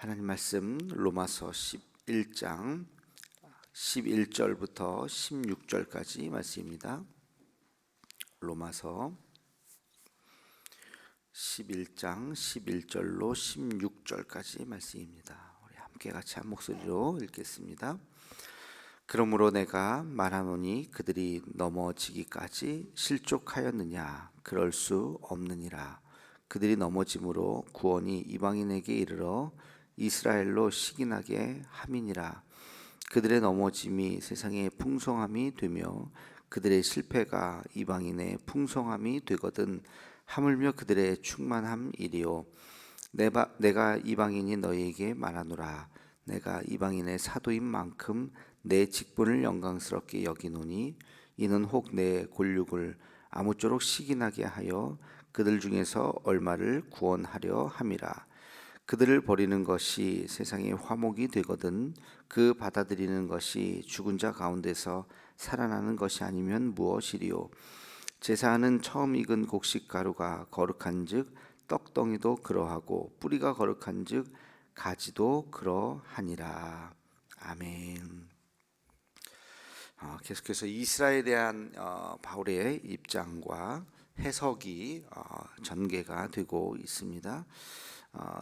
하나님 말씀 로마서 11장 11절부터 16절까지 말씀입니다. 로마서 11장 11절로 16절까지 말씀입니다. 우리 함께 같이 한 목소리로 읽겠습니다. 그러므로 내가 말하노니 그들이 넘어지기까지 실족하였느냐? 그럴 수 없느니라. 그들이 넘어짐으로 구원이 이방인에게 이르러 이스라엘로 시기나게 함이니라. 그들의 넘어짐이 세상의 풍성함이 되며 그들의 실패가 이방인의 풍성함이 되거든 하물며 그들의 충만함이리요. 내가 이방인이 너희에게 말하노라. 내가 이방인의 사도인 만큼 내 직분을 영광스럽게 여기노니 이는 혹 내 골육을 아무쪼록 시기나게 하여 그들 중에서 얼마를 구원하려 함이라. 그들을 버리는 것이 세상의 화목이 되거든 그 받아들이는 것이 죽은 자 가운데서 살아나는 것이 아니면 무엇이리요. 제사하는 처음 익은 곡식 가루가 거룩한즉 떡덩이도 그러하고 뿌리가 거룩한즉 가지도 그러하니라. 아멘. 계속해서 이스라엘에 대한 바울의 입장과 해석이 전개가 되고 있습니다.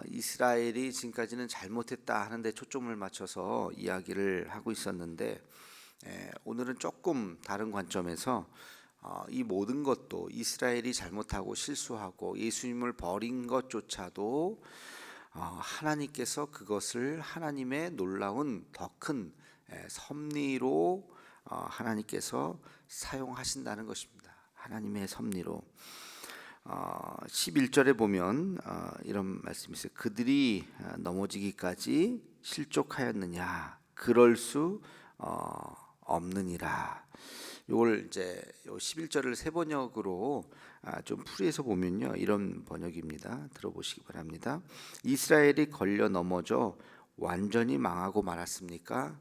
이스라엘이 지금까지는 잘못했다 하는데 초점을 맞춰서 이야기를 하고 있었는데 오늘은 조금 다른 관점에서 이 모든 것도 이스라엘이 잘못하고 실수하고 예수님을 버린 것조차도 하나님께서 그것을 하나님의 놀라운 더 큰 섭리로 하나님께서 사용하신다는 것입니다. 하나님의 섭리로 11절에 보면 이런 말씀이 있어요. 그들이 넘어지기까지 실족하였느냐? 그럴 수 없느니라. 이걸 이제 11절을 세 번역으로 좀 풀이해서 보면요, 이런 번역입니다. 들어보시기 바랍니다. 이스라엘이 걸려 넘어져 완전히 망하고 말았습니까?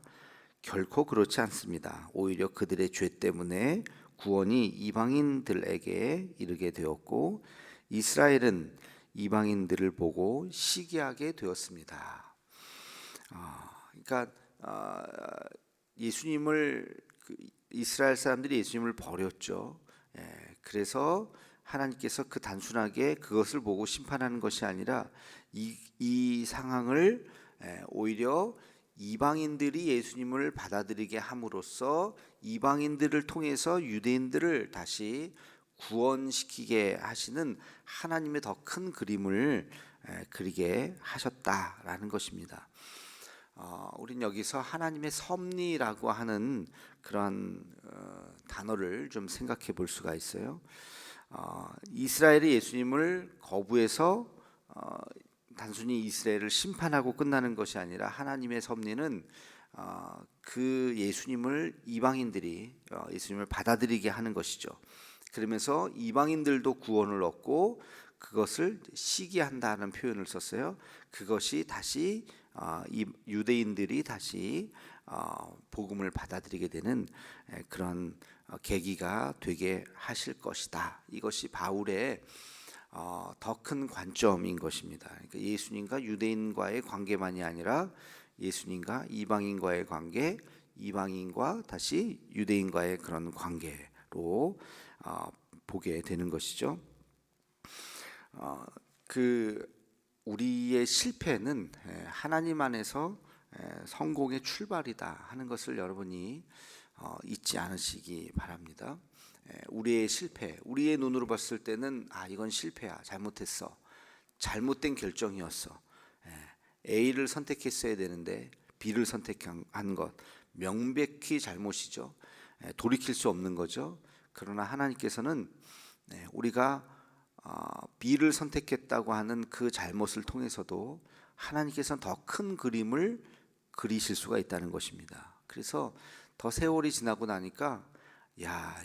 결코 그렇지 않습니다. 오히려 그들의 죄 때문에 구원이 이방인들에게 이르게 되었고 이스라엘은 이방인들을 보고 시기하게 되었습니다. 그러니까 이스라엘 사람들이 예수님을 버렸죠. 그래서 하나님께서 그 단순하게 그것을 보고 심판하는 것이 아니라 이 상황을 오히려 이방인들이 예수님을 받아들이게 함으로써 이방인들을 통해서 유대인들을 다시 구원시키게 하시는 하나님의 더 큰 그림을 그리게 하셨다라는 것입니다. 우린 여기서 하나님의 섭리라고 하는 그런 단어를 좀 생각해 볼 수가 있어요. 이스라엘이 예수님을 거부해서 단순히 이스라엘을 심판하고 끝나는 것이 아니라 하나님의 섭리는 그 예수님을 이방인들이 예수님을 받아들이게 하는 것이죠. 그러면서 이방인들도 구원을 얻고 그것을 시기한다는 표현을 썼어요. 그것이 다시 유대인들이 다시 복음을 받아들이게 되는 그런 계기가 되게 하실 것이다. 이것이 바울의 더 큰 관점인 것입니다. 그러니까 예수님과 유대인과의 관계만이 아니라 예수님과 이방인과의 관계, 이방인과 다시 유대인과의 그런 관계로 보게 되는 것이죠. 우리의 실패는 하나님 안에서 성공의 출발이다 하는 것을 여러분이 잊지 않으시기 바랍니다. 우리의 실패, 우리의 눈으로 봤을 때는 이건 실패야, 잘못했어, 잘못된 결정이었어, A를 선택했어야 되는데 B를 선택한 것 명백히 잘못이죠. 돌이킬 수 없는 거죠. 그러나 하나님께서는 우리가 B를 선택했다고 하는 그 잘못을 통해서도 하나님께서는 더 큰 그림을 그리실 수가 있다는 것입니다. 그래서 더 세월이 지나고 나니까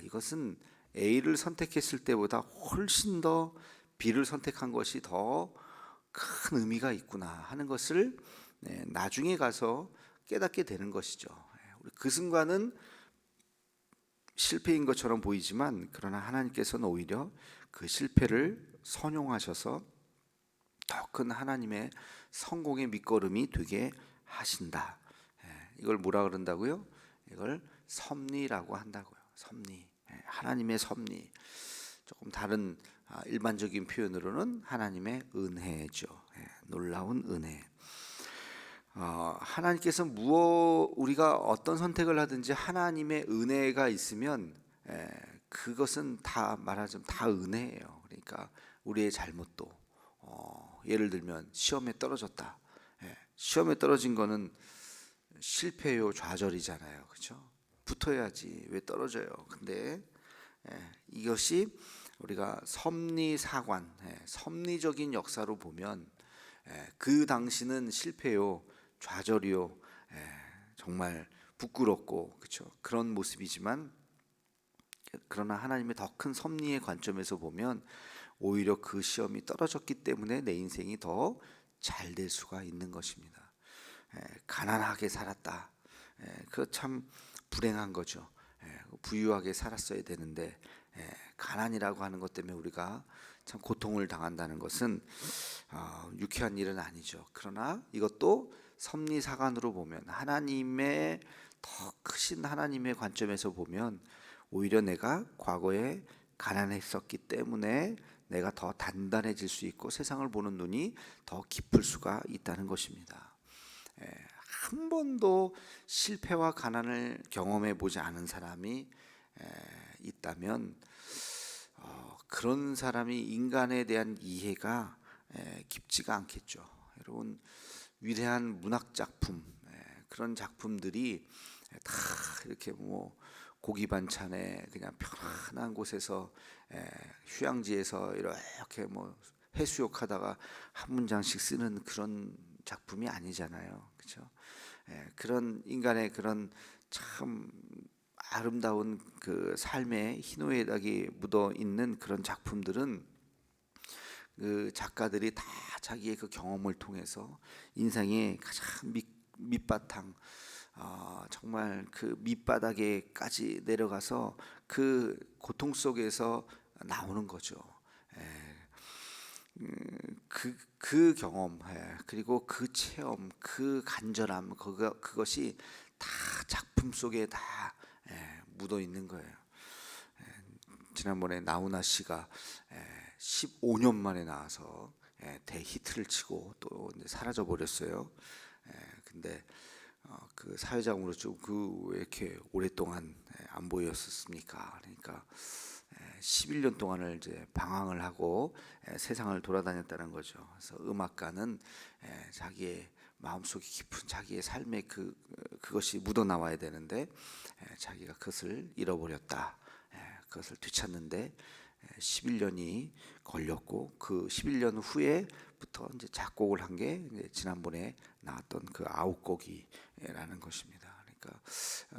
이것은 A를 선택했을 때보다 훨씬 더 B를 선택한 것이 더 큰 의미가 있구나 하는 것을 나중에 가서 깨닫게 되는 것이죠. 그 순간은 실패인 것처럼 보이지만 그러나 하나님께서는 오히려 그 실패를 선용하셔서 더 큰 하나님의 성공의 밑거름이 되게 하신다. 이걸 뭐라 그런다고요? 이걸 섭리라고 한다고요. 섭리. 하나님의 섭리. 조금 다른 일반적인 표현으로는 하나님의 은혜죠. 놀라운 은혜. 하나님께서 우리가 어떤 선택을 하든지 하나님의 은혜가 있으면 그것은 다 말하자면 다 은혜예요. 그러니까 우리의 잘못도 예를 들면 시험에 떨어졌다. 시험에 떨어진 거는 실패요 좌절이잖아요. 그렇죠? 붙어야지 왜 떨어져요? 근데 이것이 우리가 섭리사관, 섭리적인 역사로 보면 그 당시는 실패요 좌절이요 정말 부끄럽고 그렇죠? 그런 모습이지만 그러나 하나님의 더 큰 섭리의 관점에서 보면 오히려 그 시험이 떨어졌기 때문에 내 인생이 더 잘 될 수가 있는 것입니다. 가난하게 살았다. 그거 참 불행한 거죠. 부유하게 살았어야 되는데 가난이라고 하는 것 때문에 우리가 참 고통을 당한다는 것은 유쾌한 일은 아니죠. 그러나 이것도 섭리사관으로 보면 하나님의 더 크신 하나님의 관점에서 보면 오히려 내가 과거에 가난했었기 때문에 내가 더 단단해질 수 있고 세상을 보는 눈이 더 깊을 수가 있다는 것입니다. 한 번도 실패와 가난을 경험해 보지 않은 사람이 있다면 그런 사람이 인간에 대한 이해가 깊지가 않겠죠. 여러분 위대한 문학 작품 그런 작품들이 다 이렇게 뭐 고기 반찬에 그냥 편안한 곳에서 휴양지에서 이렇게 뭐 해수욕하다가 한 문장씩 쓰는 그런 작품이 아니잖아요. 그렇죠? 그런 인간의 그런 참 아름다운 그 삶의 희노애락이 묻어 있는 그런 작품들은 그 작가들이 다 자기의 그 경험을 통해서 인생의 가장 밑바탕 정말 그 밑바닥에까지 내려가서 그 고통 속에서 나오는 거죠. 그 경험 그리고 그 체험 그 간절함 그것이 다 작품 속에 다 묻어 있는 거예요. 지난번에 나훈아 씨가 15년 만에 나와서 대히트를 치고 또 사라져 버렸어요. 근데 그 사회자금으로 왜 이렇게 오랫동안 안 보였었습니까? 그러니까 11년 동안을 이제 방황을 하고 세상을 돌아다녔다는 거죠. 그래서 음악가는 자기의 마음속에 깊은 자기의 삶의 그것이 묻어 나와야 되는데 자기가 그것을 잃어버렸다. 그것을 되찾는데 11년이 걸렸고 그 11년 후에부터 이제 작곡을 한 게 지난번에 나왔던 그 아홉곡이라는 것입니다. 그러니까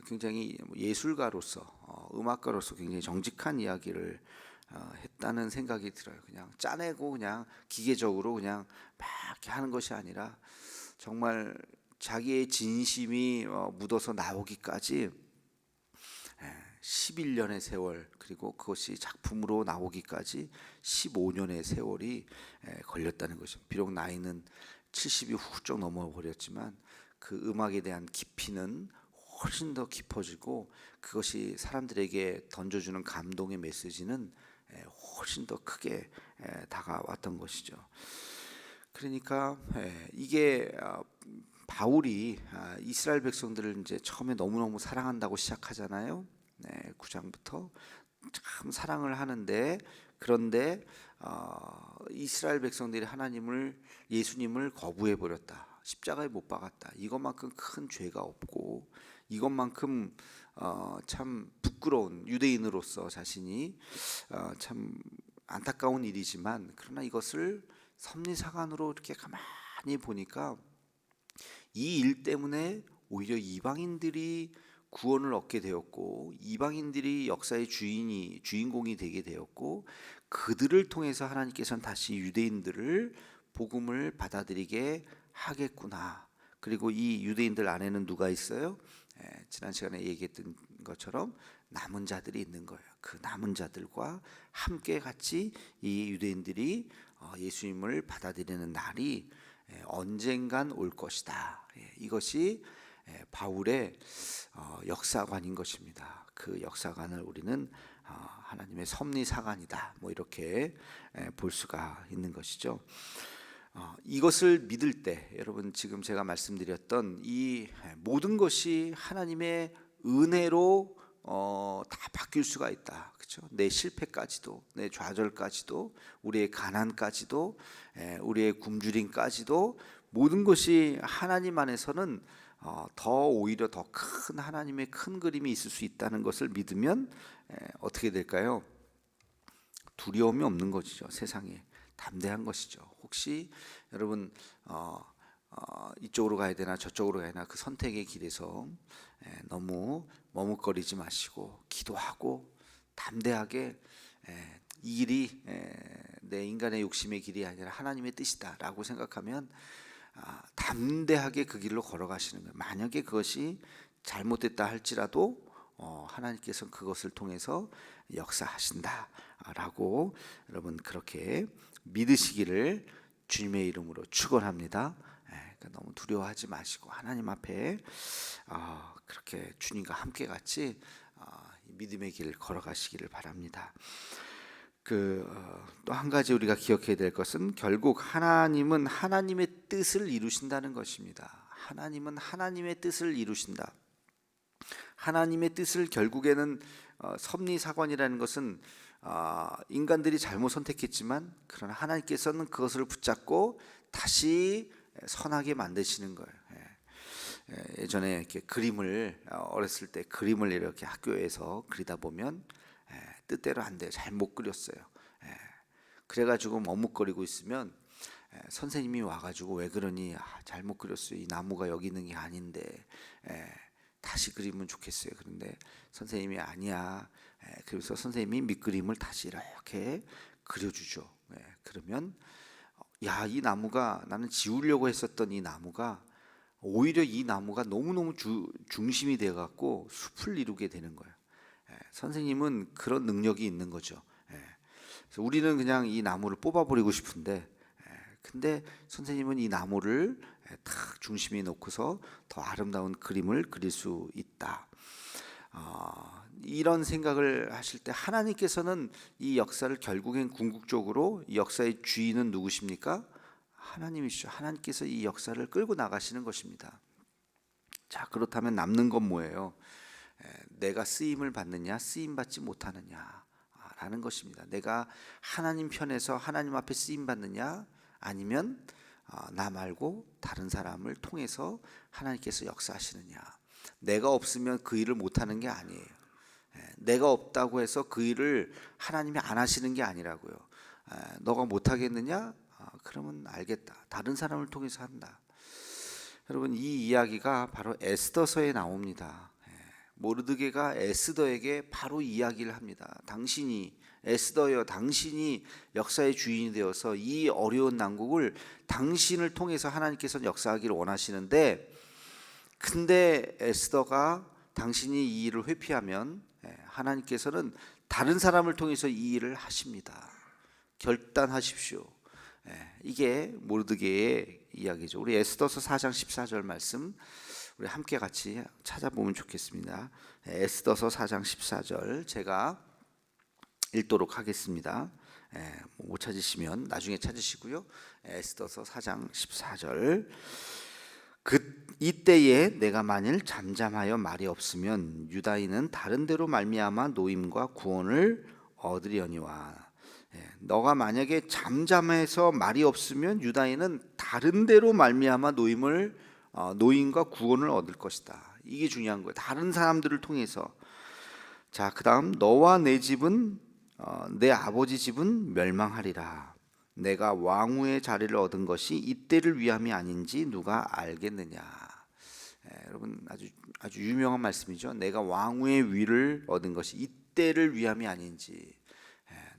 굉장히 예술가로서 음악가로서 굉장히 정직한 이야기를 했다는 생각이 들어요. 그냥 짜내고 그냥 기계적으로 그냥 막 이렇게 하는 것이 아니라 정말 자기의 진심이 묻어서 나오기까지 11년의 세월 그리고 그것이 작품으로 나오기까지 15년의 세월이 걸렸다는 것입니다. 비록 나이는 70이 훌쩍 넘어버렸지만 그 음악에 대한 깊이는 훨씬 더 깊어지고 그것이 사람들에게 던져주는 감동의 메시지는 훨씬 더 크게 다가왔던 것이죠. 그러니까 이게 바울이 이스라엘 백성들을 이제 처음에 너무너무 사랑한다고 시작하잖아요. 9장부터 참 사랑을 하는데 그런데 이스라엘 백성들이 예수님을 거부해 버렸다. 십자가에 못 박았다. 이것만큼 큰 죄가 없고 이것만큼 참 부끄러운 유대인으로서 자신이 참 안타까운 일이지만 그러나 이것을 섭리사관으로 이렇게 가만히 보니까 이 일 때문에 오히려 이방인들이 구원을 얻게 되었고 이방인들이 역사의 주인공이 되게 되었고 그들을 통해서 하나님께서는 다시 유대인들을 복음을 받아들이게 하겠구나. 그리고 이 유대인들 안에는 누가 있어요? 지난 시간에 얘기했던 것처럼 남은 자들이 있는 거예요. 그 남은 자들과 함께 같이 이 유대인들이 예수님을 받아들이는 날이 언젠간 올 것이다. 이것이 바울의 역사관인 것입니다. 그 역사관을 우리는 하나님의 섭리사관이다, 뭐 이렇게 볼 수가 있는 것이죠. 이것을 믿을 때 여러분, 지금 제가 말씀드렸던 이 모든 것이 하나님의 은혜로 다 바뀔 수가 있다. 그렇죠? 내 실패까지도, 내 좌절까지도, 우리의 가난까지도, 우리의 굶주림까지도 모든 것이 하나님 안에서는 더 오히려 더 큰 하나님의 큰 그림이 있을 수 있다는 것을 믿으면 어떻게 될까요? 두려움이 없는 것이죠. 세상에 담대한 것이죠. 혹시 여러분 이쪽으로 가야 되나 저쪽으로 가야 되나 그 선택의 길에서 너무 머뭇거리지 마시고 기도하고 담대하게 이 길이 내 인간의 욕심의 길이 아니라 하나님의 뜻이다라고 생각하면 담대하게 그 길로 걸어가시는 거예요. 만약에 그것이 잘못됐다 할지라도 하나님께서 그것을 통해서 역사하신다라고 여러분 그렇게 믿으시기를 주님의 이름으로 축원합니다. 그러니까 너무 두려워하지 마시고 하나님 앞에 그렇게 주님과 함께 같이 믿음의 길 걸어가시기를 바랍니다. 또 한 가지 우리가 기억해야 될 것은 결국 하나님은 하나님의 뜻을 이루신다는 것입니다. 하나님은 하나님의 뜻을 이루신다. 하나님의 뜻을 결국에는 섭리사관이라는 것은 인간들이 잘못 선택했지만 그러나 하나님께서는 그것을 붙잡고 다시 선하게 만드시는 거예요. 예전에 이렇게 그림을 어렸을 때 그림을 이렇게 학교에서 그리다 보면 뜻대로 안 돼요. 잘못 그렸어요. 그래가지고 머뭇거리고 있으면 선생님이 와가지고 왜 그러니? 잘못 그렸어요. 이 나무가 여기 있는 게 아닌데 다시 그리면 좋겠어요. 그런데 선생님이 아니야. 그래서 선생님이 밑그림을 다시 이렇게 그려주죠. 그러면 야, 이 나무가 나는 지우려고 했었던 이 나무가 오히려 이 나무가 너무너무 중심이 되어갖고 숲을 이루게 되는 거예요. 선생님은 그런 능력이 있는 거죠. 그래서 우리는 그냥 이 나무를 뽑아버리고 싶은데 근데 선생님은 이 나무를 딱 중심에 놓고서 더 아름다운 그림을 그릴 수 있다. 이런 생각을 하실 때 하나님께서는 이 역사를 결국엔 궁극적으로 이 역사의 주인은 누구십니까? 하나님이시죠. 하나님께서 이 역사를 끌고 나가시는 것입니다. 자, 그렇다면 남는 건 뭐예요? 내가 쓰임을 받느냐, 쓰임 받지 못하느냐 라는 것입니다. 내가 하나님 편에서 하나님 앞에 쓰임 받느냐, 아니면 나 말고 다른 사람을 통해서 하나님께서 역사하시느냐. 내가 없으면 그 일을 못하는 게 아니에요. 내가 없다고 해서 그 일을 하나님이 안 하시는 게 아니라고요. 너가 못하겠느냐? 그러면 알겠다. 다른 사람을 통해서 한다. 여러분, 이 이야기가 바로 에스더서에 나옵니다. 모르드게가 에스더에게 바로 이야기를 합니다. 당신이 에스더여, 당신이 역사의 주인이 되어서 이 어려운 난국을 당신을 통해서 하나님께서는 역사하기를 원하시는데, 근데 에스더가 당신이 이 일을 회피하면 하나님께서는 다른 사람을 통해서 이 일을 하십니다. 결단하십시오. 이게 모르드게의 이야기죠. 우리 에스더서 4장 14절 말씀 우리 함께 같이 찾아보면 좋겠습니다. 에스더서 4장 14절 제가 읽도록 하겠습니다. 못 찾으시면 나중에 찾으시고요. 에스더서 4장 14절 이때에 내가 만일 잠잠하여 말이 없으면 유다인은 다른 데로 말미암아 노임과 구원을 얻으려니와. 너가 만약에 잠잠해서 말이 없으면 유다인은 다른 데로 말미암아 노임과 구원을 얻을 것이다. 이게 중요한 거예요. 다른 사람들을 통해서. 자, 그다음 너와 내 집은 내 아버지 집은 멸망하리라. 내가 왕후의 자리를 얻은 것이 이때를 위함이 아닌지 누가 알겠느냐. 여러분 아주 유명한 말씀이죠. 내가 왕후의 위를 얻은 것이 이때를 위함이 아닌지.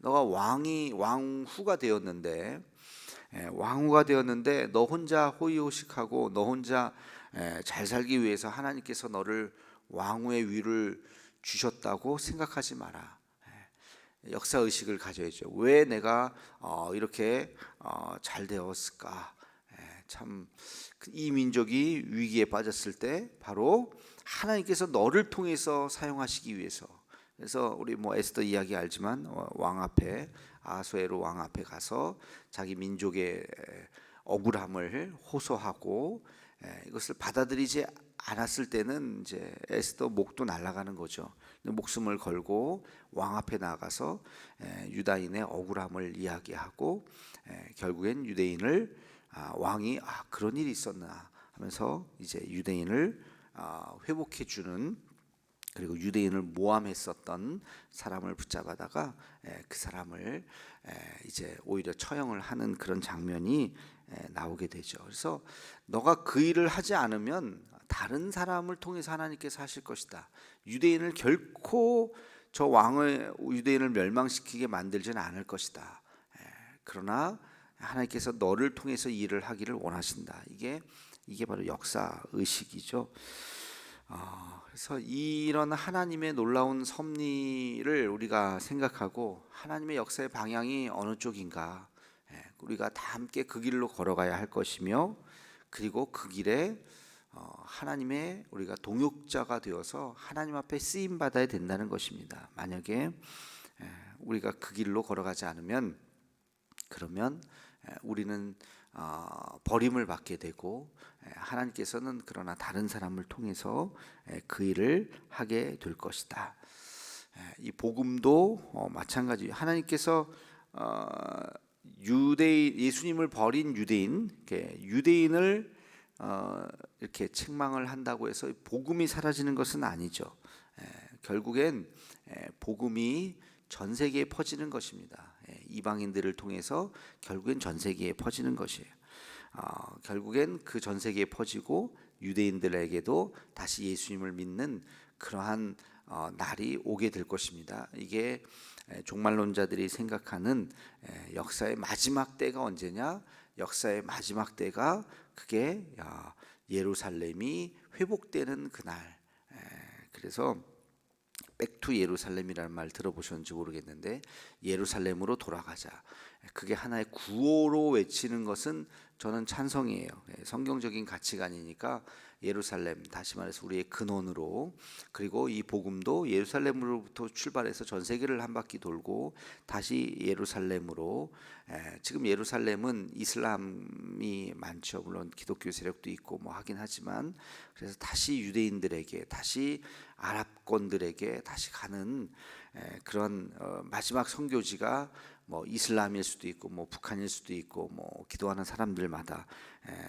너가 왕후가 되었는데 너 혼자 호의호식하고 너 혼자 잘 살기 위해서 하나님께서 너를 왕후의 위를 주셨다고 생각하지 마라. 역사 의식을 가져야죠. 왜 내가 이렇게 잘 되었을까? 참 이 민족이 위기에 빠졌을 때 바로 하나님께서 너를 통해서 사용하시기 위해서. 그래서 우리 뭐 에스더 이야기 알지만 왕 앞에 아하수에로 왕 앞에 가서 자기 민족의 억울함을 호소하고 이것을 받아들이지 않았을 때는 이제 에스더 목도 날아가는 거죠. 목숨을 걸고 왕 앞에 나가서 유다인의 억울함을 이야기하고 결국엔 유대인을 왕이 그런 일이 있었나 하면서 이제 유대인을 회복해 주는, 그리고 유대인을 모함했었던 사람을 붙잡아다가 그 사람을 이제 오히려 처형을 하는 그런 장면이 나오게 되죠. 그래서 너가 그 일을 하지 않으면 다른 사람을 통해서 하나님께서 하실 것이다. 유대인을 결코 저 왕을 유대인을 멸망시키게 만들지는 않을 것이다. 그러나 하나님께서 너를 통해서 일을 하기를 원하신다. 이게 바로 역사 의식이죠. 그래서 이런 하나님의 놀라운 섭리를 우리가 생각하고 하나님의 역사의 방향이 어느 쪽인가, 우리가 다 함께 그 길로 걸어가야 할 것이며, 그리고 그 길에 하나님의 우리가 동역자가 되어서 하나님 앞에 쓰임 받아야 된다는 것입니다. 만약에 우리가 그 길로 걸어가지 않으면 그러면 우리는 버림을 받게 되고, 하나님께서는 그러나 다른 사람을 통해서 그 일을 하게 될 것이다. 이 복음도 마찬가지. 하나님께서 예수님을 버린 유대인을 이렇게 책망을 한다고 해서 복음이 사라지는 것은 아니죠. 결국엔 복음이 전 세계에 퍼지는 것입니다. 이방인들을 통해서 결국엔 전 세계에 퍼지는 것이에요. 결국엔 그 전 세계에 퍼지고 유대인들에게도 다시 예수님을 믿는 그러한 날이 오게 될 것입니다. 이게 종말론자들이 생각하는 역사의 마지막 때가 언제냐? 역사의 마지막 때가 그게 예루살렘이 회복되는 그날. 그래서 백투 예루살렘이라는 말 들어보셨는지 모르겠는데, 예루살렘으로 돌아가자. 그게 하나의 구호로 외치는 것은 저는 찬성이에요. 성경적인 가치관이니까 예루살렘, 다시 말해서 우리의 근원으로, 그리고 이 복음도 예루살렘으로부터 출발해서 전 세계를 한 바퀴 돌고 다시 예루살렘으로. 지금 예루살렘은 이슬람이 많죠. 물론 기독교 세력도 있고 뭐 하긴 하지만, 그래서 다시 유대인들에게, 다시 아랍권들에게 다시 가는 그런 마지막 선교지가 뭐 이슬람일 수도 있고 뭐 북한일 수도 있고 뭐 기도하는 사람들마다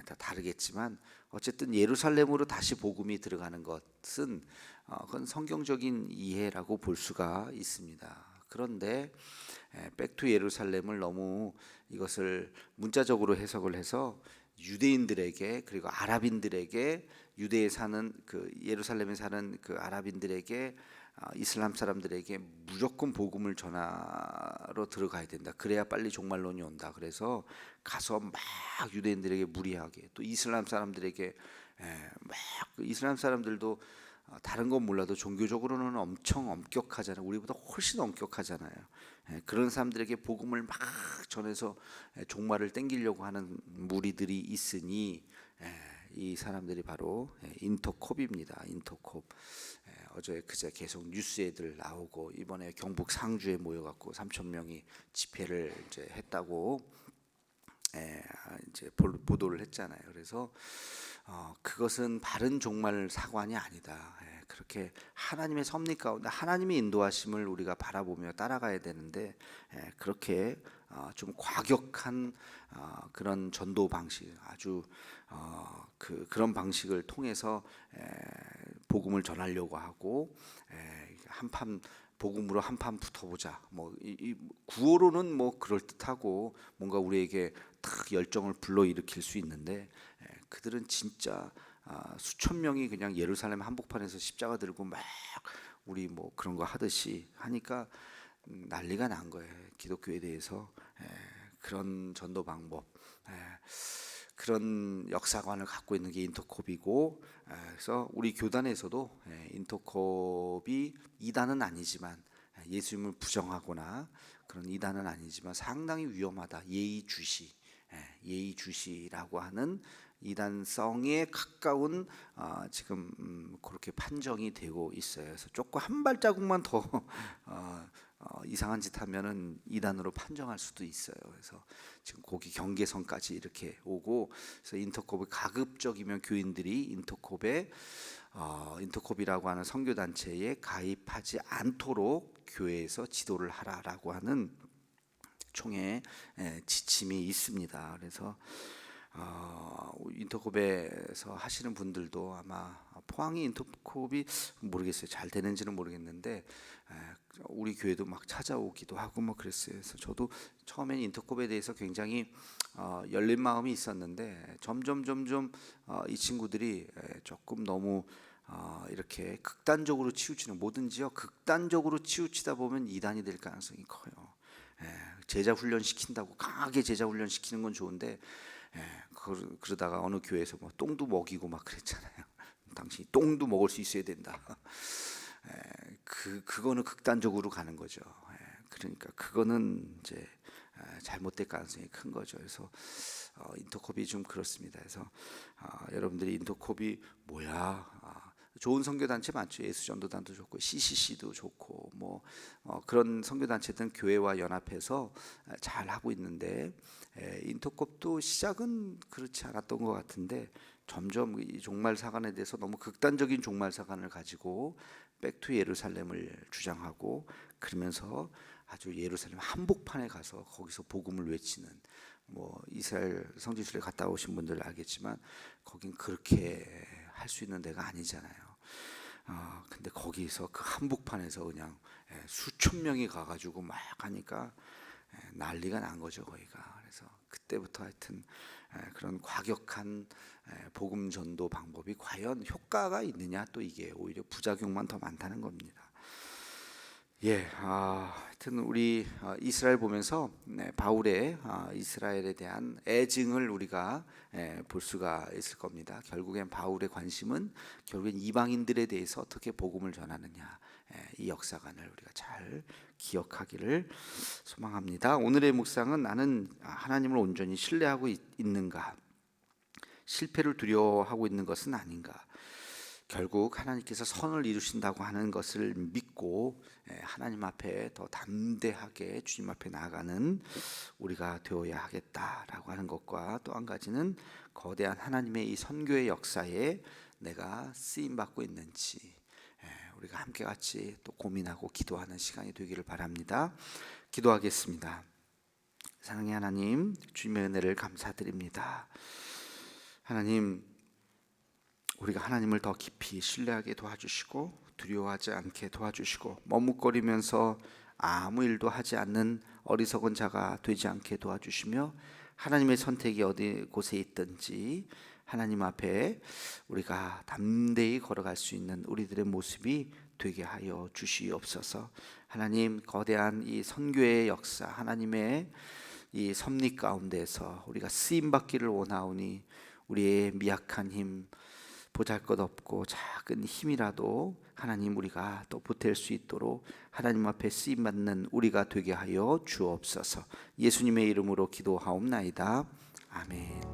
다 다르겠지만, 어쨌든 예루살렘으로 다시 복음이 들어가는 것은 그건 성경적인 이해라고 볼 수가 있습니다. 그런데 백투 예루살렘을 너무 이것을 문자적으로 해석을 해서 유대인들에게, 그리고 아랍인들에게, 유대에 사는 그 예루살렘에 사는 그 아랍인들에게, 이슬람 사람들에게 무조건 복음을 전하러 들어가야 된다. 그래야 빨리 종말론이 온다. 그래서 가서 막 유대인들에게 무리하게, 또 이슬람 사람들에게 막, 이슬람 사람들도 다른 건 몰라도 종교적으로는 엄청 엄격하잖아요. 우리보다 훨씬 엄격하잖아요. 그런 사람들에게 복음을 막 전해서 종말을 땡기려고 하는 무리들이 있으니, 이 사람들이 바로 인터콥입니다. 인터콥. 어제 그제 계속 뉴스에들 나오고, 이번에 경북 상주에 모여갖고 3천 명이 집회를 이제 했다고 이제 보도를 했잖아요. 그래서 그것은 바른 종말 사관이 아니다. 그렇게 하나님의 섭리 가운데 하나님의 인도하심을 우리가 바라보며 따라가야 되는데, 그렇게 좀 과격한 그런 전도 방식, 아주 그런 방식을 통해서 복음을 전하려고 하고, 한판 복음으로 한판 붙어보자. 뭐 이 구호로는 뭐 그럴 듯하고 뭔가 우리에게 탁 열정을 불러일으킬 수 있는데, 그들은 진짜 수천 명이 그냥 예루살렘 한복판에서 십자가 들고 막 우리 뭐 그런 거 하듯이 하니까 난리가 난 거예요. 기독교에 대해서 그런 전도 방법, 그런 역사관을 갖고 있는 게 인터콥이고, 그래서 우리 교단에서도 인터콥이 이단은 아니지만 예수님을 부정하거나 그런 이단은 아니지만 상당히 위험하다. 예의주시라고 하는 이단성에 가까운 지금 그렇게 판정이 되고 있어요. 그래서 조금 한 발자국만 더 이상한 짓 하면은 이단으로 판정할 수도 있어요. 그래서 지금 거기 경계선까지 이렇게 오고, 그래서 인터콥이 가급적이면 교인들이 인터콥이라고 하는 선교 단체에 가입하지 않도록 교회에서 지도를 하라라고 하는 총회 지침이 있습니다. 그래서 인터콥에서 하시는 분들도 아마 포항이 인터콥이 모르겠어요. 잘 되는지는 모르겠는데 우리 교회도 막 찾아오기도 하고 뭐 그랬어요. 그래서 저도 처음엔 인터콥에 대해서 굉장히 열린 마음이 있었는데 점점 이 친구들이 조금 너무 이렇게 극단적으로 치우치는, 뭐든지요 극단적으로 치우치다 보면 이단이 될 가능성이 커요. 제자 훈련 시킨다고 강하게 제자 훈련 시키는 건 좋은데 그러다가 어느 교회에서 뭐 똥도 먹이고 막 그랬잖아요. 당신이 똥도 먹을 수 있어야 된다. 그거는 극단적으로 가는 거죠. 그러니까 그거는 이제 잘못될 가능성이 큰 거죠. 그래서 인터콥이 좀 그렇습니다. 그래서 여러분들이 인터콥이 뭐야? 좋은 선교단체 많죠. 예수전도단도 좋고 CCC도 좋고 뭐 그런 선교단체들은 교회와 연합해서 잘 하고 있는데, 인터콥도 시작은 그렇지 않았던 것 같은데 점점 이 종말사관에 대해서 너무 극단적인 종말사관을 가지고 백투 예루살렘을 주장하고, 그러면서 아주 예루살렘 한복판에 가서 거기서 복음을 외치는, 뭐 이스라엘 성지순례 갔다 오신 분들 알겠지만 거긴 그렇게 할 수 있는 데가 아니잖아요. 근데 거기서 그 한복판에서 그냥 수천 명이 가가지고 막 하니까 난리가 난 거죠, 거기가. 그래서 그때부터 하여튼 그런 과격한 복음 전도 방법이 과연 효과가 있느냐, 또 이게 오히려 부작용만 더 많다는 겁니다. 하여튼 우리 이스라엘 보면서 바울의 이스라엘에 대한 애증을 우리가 볼 수가 있을 겁니다. 결국엔 바울의 관심은 결국엔 이방인들에 대해서 어떻게 복음을 전하느냐, 이 역사관을 우리가 잘 기억하기를 소망합니다. 오늘의 묵상은 나는 하나님을 온전히 신뢰하고 있는가, 실패를 두려워하고 있는 것은 아닌가, 결국 하나님께서 선을 이루신다고 하는 것을 믿고 하나님 앞에 더 담대하게 주님 앞에 나아가는 우리가 되어야 하겠다라고 하는 것과, 또 한 가지는 거대한 하나님의 이 선교의 역사에 내가 쓰임받고 있는지 우리가 함께 같이 또 고민하고 기도하는 시간이 되기를 바랍니다. 기도하겠습니다. 사랑의 하나님, 주님의 은혜를 감사드립니다. 하나님, 우리가 하나님을 더 깊이 신뢰하게 도와주시고 두려워하지 않게 도와주시고 머뭇거리면서 아무 일도 하지 않는 어리석은 자가 되지 않게 도와주시며, 하나님의 선택이 어디 곳에 있든지 하나님 앞에 우리가 담대히 걸어갈 수 있는 우리들의 모습이 되게 하여 주시옵소서. 하나님, 거대한 이 선교의 역사, 하나님의 이 섭리 가운데서 우리가 쓰임받기를 원하오니 우리의 미약한 힘, 보잘것없고 작은 힘이라도 하나님 우리가 또 보탤 수 있도록 하나님 앞에 쓰임받는 우리가 되게 하여 주옵소서. 예수님의 이름으로 기도하옵나이다. 아멘.